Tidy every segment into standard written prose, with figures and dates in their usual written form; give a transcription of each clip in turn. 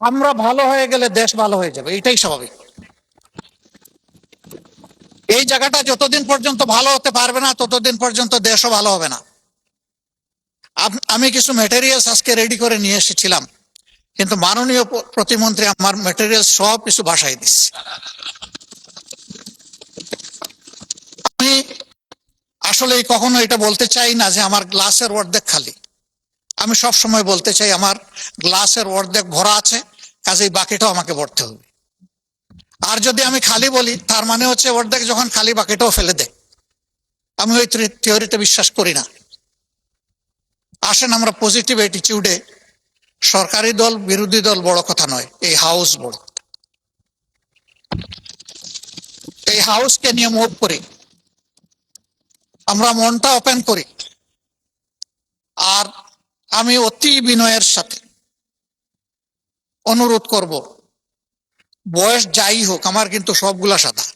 আমরা ভালো হয়ে গেলে দেশ ভালো হয়ে যাবে, এটাই স্বাভাবিক। এই জায়গাটা যতদিন পর্যন্ত ভালো হতে পারবে না ততদিন পর্যন্ত দেশও ভালো হবে না। আমি কিছু ম্যাটেরিয়ালস আজকে রেডি করে নিয়ে এসেছিলাম, কিন্তু মাননীয় প্রতিমন্ত্রী আমার ম্যাটেরিয়াল সব কিছু ভাষায় দিচ্ছে। আমি আসলে কখনো এটা বলতে চাই না যে আমার গ্লাসের অর্ধেক খালি। আমি সব সময় বলতে চাই আমার গ্লাসের অর্ধেক ভরা আছে, কাজেই বাকিটাও আমাকে ভরতে হবে। আর যদি আমি খালি বলি তার মানে হচ্ছে অর্ধেক যখন খালি বাকিটাও ফেলে দেয়। আমি ওই থিওরিতে বিশ্বাস করি না। আসেন আমরা পজিটিভ অ্যাটিটিউডে, সরকারি দল বিরোধী দল বড় কথা নয়, এই হাউস বড়। এই হাউসকে নিয়ে মুভ করি, আমরা মনটা ওপেন করি। আর আমি অতি বিনয়ের সাথে অনুরোধ করব, বয়স যাই হোক আমার কিন্তু সবগুলা সাদা,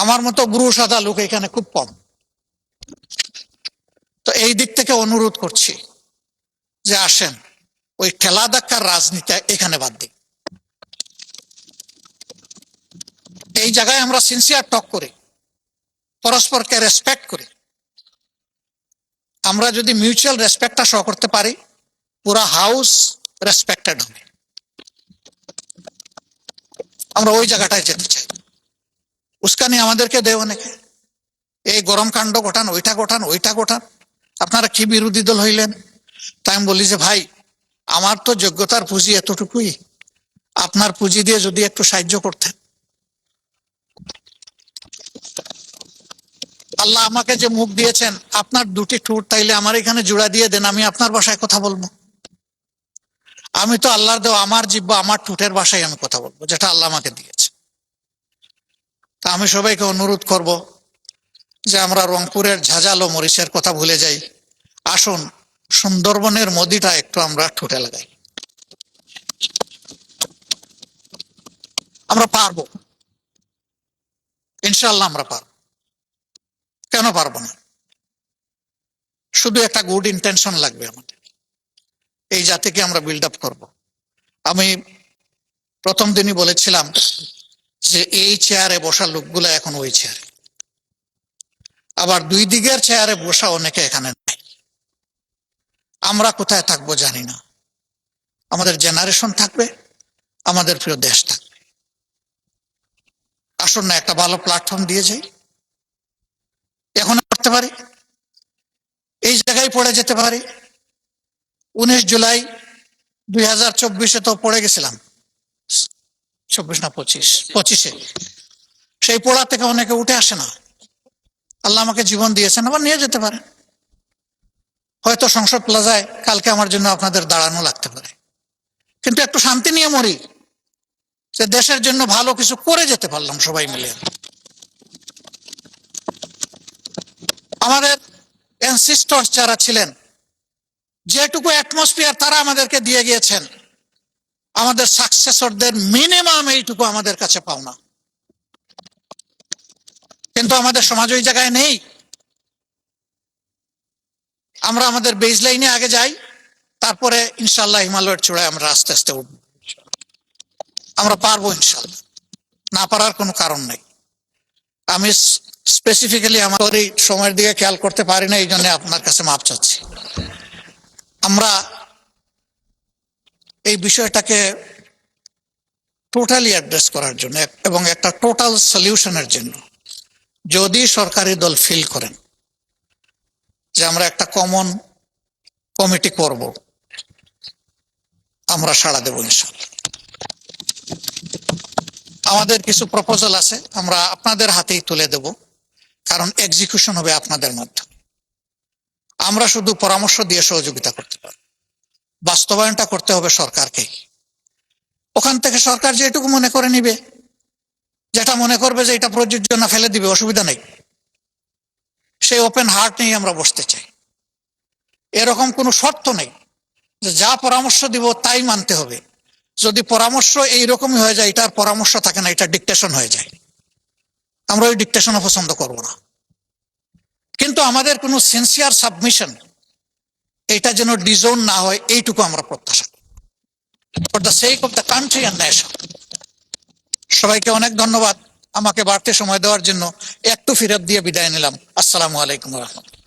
আমার মতো ব্রু সাদা লোক এখানে খুব কম। তো এই দিক থেকে অনুরোধ করছি যে আসেন ওই ঠেলা ধাক্কার রাজনীতি এখানে বাদ দিই। এই জায়গায় আমরা সিনসিয়ার টক করি, পরস্পরকে রেসপেক্ট করি। আমরা যদি মিউচুয়াল রেসপেক্টটা শো করতে পারি, পুরা হাউস রেসপেক্টেড হবে। আমরা ওই জায়গাটায় যেতে চাই। উস্কানি আমাদেরকে দেয় অনেকে, এই গরম কাণ্ড ঘটান, ওইটা ঘটান, ওইটা ঘটান, আপনারা কি বিরোধী দল হইলেন? তাই আমি বলি যে ভাই, আমার তো যোগ্যতার পুঁজি এতটুকুই, আপনার পুঁজি দিয়ে যদি একটু সাহায্য করতেন। আল্লাহ আমাকে যে মুখ দিয়েছেন, আপনার দুটি ঠোঁট, তাইলে আমার এখানে জোড়া দিয়ে দেন, আমি আপনার ভাষায় কথা বলবো। আমি তো আল্লাহর দেওয়া আমার জিহ্বা, আমার ঠোঁটের ভাষায় আমি কথা বলবো, যেটা আল্লাহ আমাকে দিয়েছে। তা আমি সবাইকে অনুরোধ করব যে আমরা রংপুরের ঝাঁঝালো মরিচের কথা ভুলে যাই, আসুন সুন্দরবনের মদিটা একটু আমরা ঠোঁটে লাগাই। আমরা পারবো, ইনশাল্লাহ আমরা পারবো। কেন পারবো না? শুধু একটা গুড ইন্টেনশন লাগবে আমাদের, এই জাতিকে আমরা বিল্ড আপ করবো। আমি প্রথম দিনই বলেছিলাম যে এই চেয়ারে বসা লোকগুলো এখন ওই চেয়ারে, আবার দুই দিকের চেয়ারে বসা অনেকে এখানে নাই। আমরা কোথায় থাকবো জানি না, আমাদের জেনারেশন থাকবে, আমাদের প্রিয় দেশ থাকবে। আসুন না একটা ভালো প্ল্যাটফর্ম দিয়ে যাই। এখন করতে পারি, এই জায়গায় পড়ে যেতে পারি। 19 জুলাই 2024 তো পড়ে গেছিলাম, 24 না 25, সেই পড়া থেকে অনেকে উঠে আসে না। আল্লাহ আমাকে জীবন দিয়েছেন, আবার নিয়ে যেতে পারে। হয়তো সংসদ প্লাজায় কালকে আমার জন্য আপনাদের দাঁড়ানো লাগতে পারে, কিন্তু একটু শান্তি নিয়ে মরি, যে দেশের জন্য ভালো কিছু করে যেতে পারলাম সবাই মিলে। আমাদের অ্যানসিস্টরস যারা ছিলেন, যেটুকু অ্যাটমসফিয়ার তারা আমাদেরকে দিয়ে গিয়েছেন, আমাদের সাকসেসরদের মিনিমাম এইটুকু আমাদের কাছে পাওনা। কিন্তু আমাদের সমাজ ওই জায়গায় নেই। আমরা আমাদের বেজ লাইনে আগে যাই, তারপরে ইনশাল্লাহ হিমালয়ের চূড়ায় আমরা আস্তে আস্তে উঠব। আমরা পারবো ইনশাল্লাহ, না পারার কোনো কারণ নেই। আমি স্পেসিফিক্যালি আমার এই সময়ের দিকে খেয়াল করতে পারি না, এই জন্য আপনার কাছে মাপ চাচ্ছি। আমরা এই বিষয়টাকে টোটালি অ্যাড্রেস করার জন্য এবং একটা টোটাল সলিউশনের জন্য যদি সরকারি দল ফিল করেন যে আমরা একটা কমন কমিটি করব, আমরা সাড়া দেব ইনশাআল্লাহ। আমাদের কিছু প্রপোজাল আছে, আমরা আপনাদের হাতেই তুলে দেব, কারণ এক্সিকিউশন হবে আপনাদের মাধ্যমে। আমরা শুধু পরামর্শ দিয়ে সহযোগিতা করতে পারি, বাস্তবায়নটা করতে হবে সরকারকে। ওখান থেকে সরকার যেটুকু মনে করে নিবে, যেটা মনে করবে যে এটা প্রযোজ্য না, ফেলে দিবে, অসুবিধা নেই। সেই ওপেন হার্ট নিয়ে আমরা বসতে চাই। এরকম কোনো শর্ত নেই যে যা পরামর্শ দিব তাই মানতে হবে। যদি পরামর্শ এইরকমই হয়ে যায়, এটার পরামর্শ থাকে না, এটা ডিকটেশন হয়ে যায়। আমরা ওই ডিকটেশনও পছন্দ করব না। কিন্তু আমাদের কোনো সিনসিয়ার সাবমিশন এটা যেন ডিজোন না হয়, এইটুকু আমরা প্রত্যাশা করি। For the sake of the country and nation. সবাইকে অনেক ধন্যবাদ আমাকে বাড়তি সময় দেওয়ার জন্য। একটু ফিরত দিয়ে বিদায় নিলাম। আসসালামু আলাইকুম রহমতুল্লাহ।